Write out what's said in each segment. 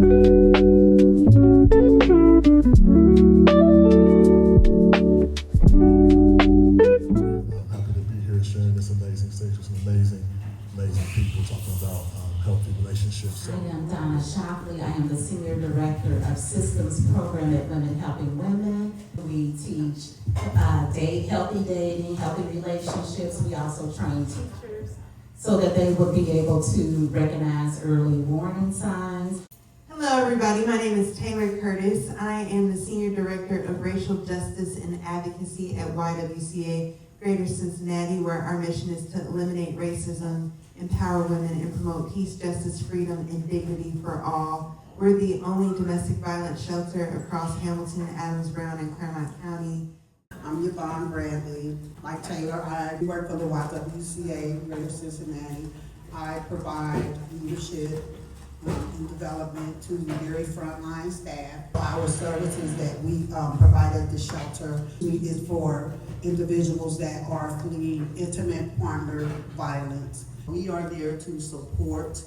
Sharing this amazing stage with some amazing people talking about healthy relationships. I am Donna Shopley. I am the Senior Director of Systems Program at Women Helping Women. We teach healthy dating, healthy relationships. We also train teachers so that they will be able to recognize early warning signs. Hello everybody, my name is Taylor Curtis. I am the Senior Director of Racial Justice and Advocacy at YWCA Greater Cincinnati, where our mission is to eliminate racism, empower women, and promote peace, justice, freedom, and dignity for all. We're the only domestic violence shelter across Hamilton, Adams, Brown, and Claremont County. I'm Yvonne Bradley. Like Taylor, I work for the YWCA Greater Cincinnati. I provide leadership and development to the very frontline staff. Our services that we provide at the shelter is for individuals that are fleeing intimate partner violence. We are there to support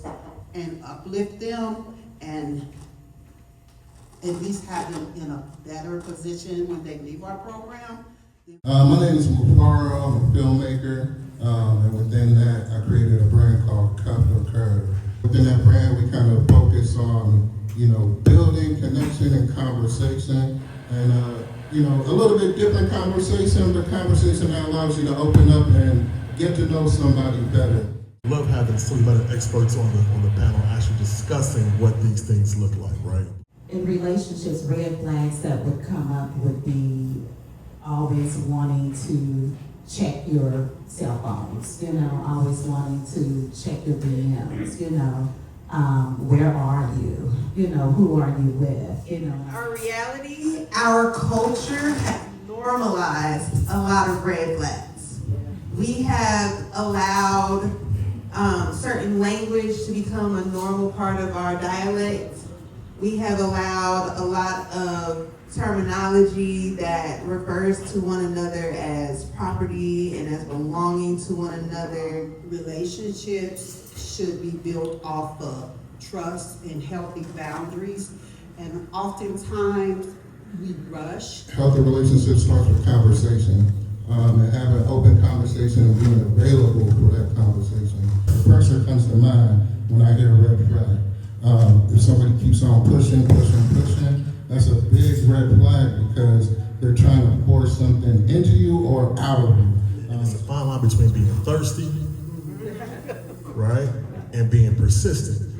and uplift them and at least have them in a better position when they leave our program. My name is Mufaro. I'm a filmmaker, and within that, I created a brand called Cup or Curve. Within that brand, we kind of focus on, building connection and conversation, and a little bit different conversation, but conversation that allows you to open up and get to know somebody better. I love having subject matter experts on the panel actually discussing what these things look like, right? In relationships, red flags that would come up would be always wanting to check your cell phones, always wanting to check your DMs, where are you, who are you with, Our reality, our culture has normalized a lot of red flags. We have allowed certain language to become a normal part of our dialect. We have allowed a lot of terminology that refers to one another as property and as belonging to one another. Relationships should be built off of trust and healthy boundaries, and oftentimes we rush. Healthy relationships starts with conversation, and having an open conversation and being available for that conversation. The pressure comes to mind when I hear a red flag. If somebody keeps on pushing, that's a big red flag because they're trying to force something into you or out of you. It's a fine line between being thirsty, right, and being persistent.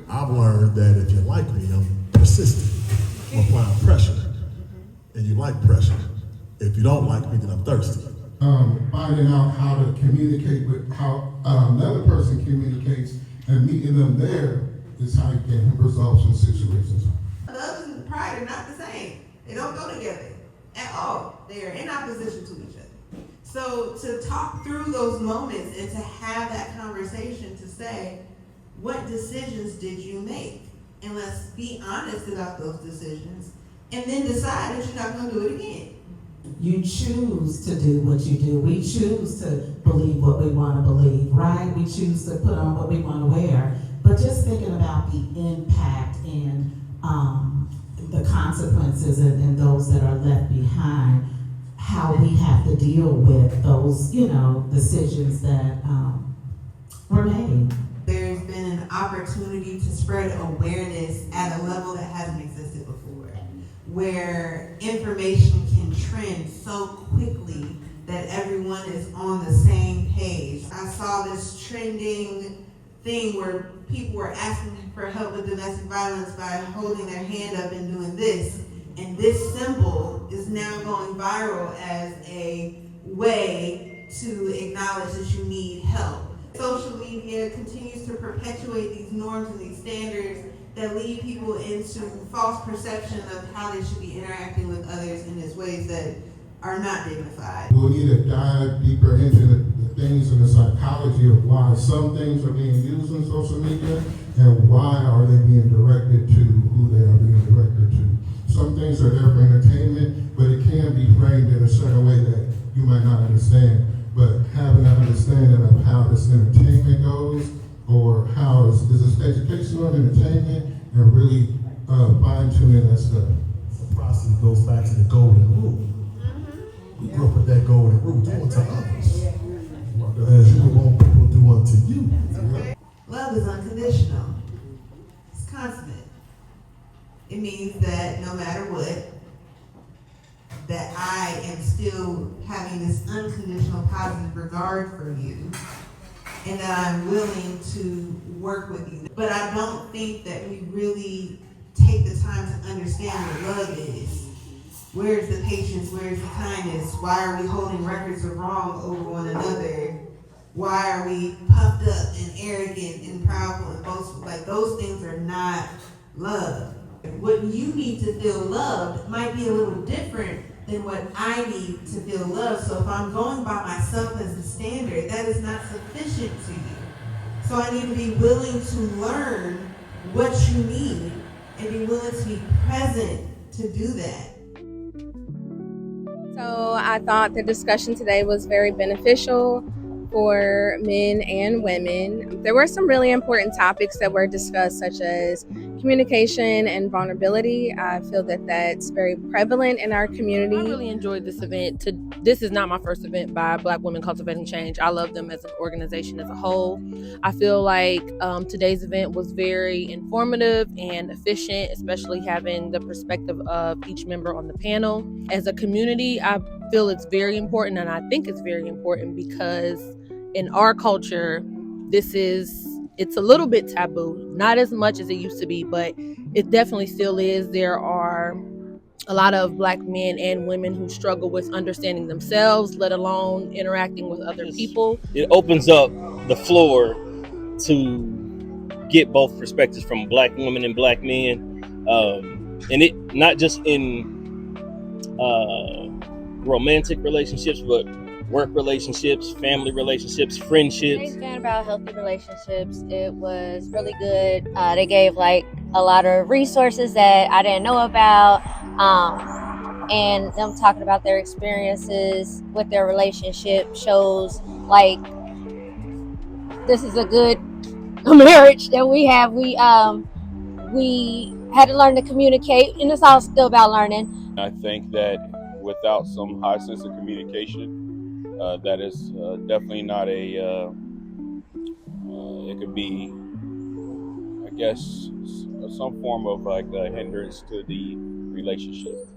I've learned that if you like me, I'm persistent. I'm applying pressure, and you like pressure. If you don't like me, then I'm thirsty. Finding out how to communicate with how another person communicates and meeting them there is how you can resolve some situations. Love and pride are not the same. They don't go together at all. They are in opposition to each other. So to talk through those moments and to have that conversation to say, what decisions did you make? And let's be honest about those decisions and then decide that you're not going to do it again. You choose to do what you do. We choose to believe what we want to believe, right? We choose to put on what we want to wear. But just thinking about the impact and the consequences and those that are left behind, how we have to deal with those, decisions that were made. There's been an opportunity to spread awareness at a level that hasn't existed before, where information can trend so quickly that everyone is on the same page. I saw this trending thing where people were asking for help with domestic violence by holding their hand up and doing this. And this symbol is now going viral as a way to acknowledge that you need help. Social media continues to perpetuate these norms and these standards that lead people into false perception of how they should be interacting with others in these ways that are not dignified. We'll need to dive deeper into the things in the psychology of why some things are being used on social media and why are they being directed to who they are being directed to. Some things are there for entertainment, but it can be framed in a certain way that you might not understand. But having an understanding of how this entertainment goes, or how is this educational entertainment, and really Fine tuning that stuff. The process goes back to the golden rule. We grew up with that golden rule, do unto others as you would want people to do unto you. Love is unconditional. It's consummate. It means that no matter what, that I am still having this unconditional positive regard for you, and that I'm willing to work with you. But I don't think that we really take the time to understand what love is. Where's the patience? Where's the kindness? Why are we holding records of wrong over one another? Why are we puffed up and arrogant and proudful and boastful? Like, those things are not love. What you need to feel loved might be a little different than what I need to feel loved. So if I'm going by myself as the standard, that is not sufficient to you. So I need to be willing to learn what you need and be willing to be present to do that. So I thought the discussion today was very beneficial for men and women. There were some really important topics that were discussed, such as communication and vulnerability. I feel that that's very prevalent in our community. I really enjoyed this event. This is not my first event by Black Women Cultivating Change. I love them as an organization as a whole. I feel like today's event was very informative and efficient, especially having the perspective of each member on the panel. As a community, I feel it's very important, and I think it's very important because in our culture, it's a little bit taboo, not as much as it used to be, but it definitely still is. There are a lot of Black men and women who struggle with understanding themselves, let alone interacting with other people. It opens up the floor to get both perspectives from Black women and Black men, and it not just in romantic relationships, but work relationships, family relationships, friendships. Today's event about healthy relationships, it was really good. They gave like a lot of resources that I didn't know about, and them talking about their experiences with their relationship shows like this is a good marriage that we have. We had to learn to communicate, and it's all still about learning. I think that without some high sense of communication, that is definitely not it could be, I guess, some form of like a hindrance to the relationship.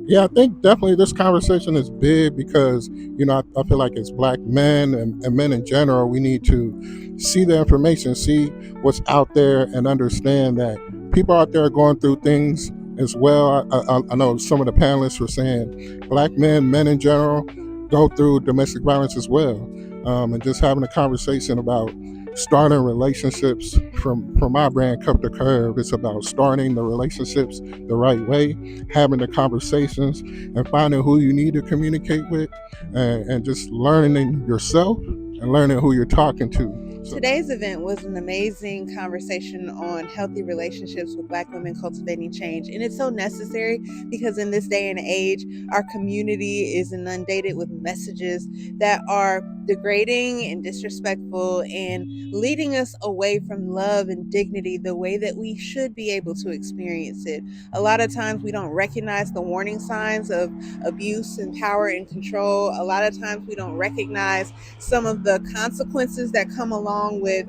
Yeah, I think definitely this conversation is big because, I feel like as Black men and men in general, we need to see the information, see what's out there, and understand that people out there are going through things as well. I know some of the panelists were saying Black men in general, go through domestic violence as well. And just having a conversation about starting relationships from my brand, Cup to Curve, it's about starting the relationships the right way, having the conversations, and finding who you need to communicate with, and just learning yourself and learning who you're talking to. Today's event was an amazing conversation on healthy relationships with Black women cultivating change. And it's so necessary because in this day and age, our community is inundated with messages that are degrading and disrespectful and leading us away from love and dignity the way that we should be able to experience it. A lot of times we don't recognize the warning signs of abuse and power and control. A lot of times we don't recognize some of the consequences that come along with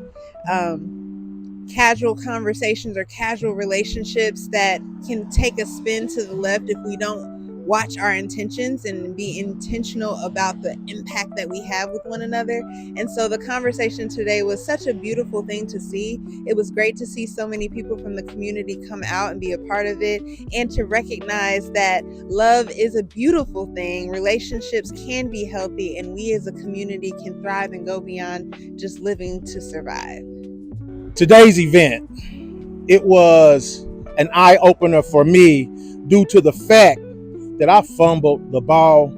casual conversations or casual relationships that can take a spin to the left if we don't watch our intentions and be intentional about the impact that we have with one another. And so the conversation today was such a beautiful thing to see. It was great to see so many people from the community come out and be a part of it, and to recognize that love is a beautiful thing. Relationships can be healthy, and we as a community can thrive and go beyond just living to survive. Today's event, it was an eye-opener for me due to the fact that I fumbled the ball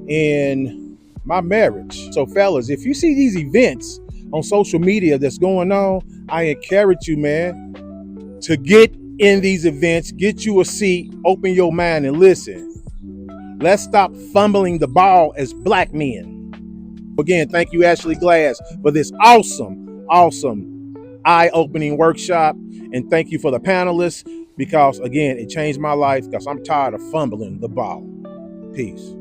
in my marriage. So fellas, if you see these events on social media that's going on, I encourage you, man, to get in these events, get you a seat, open your mind and listen. Let's stop fumbling the ball as Black men. Again, thank you, Ashley Glass, for this awesome eye-opening workshop. And thank you for the panelists. because again, it changed my life because I'm tired of fumbling the ball. Peace.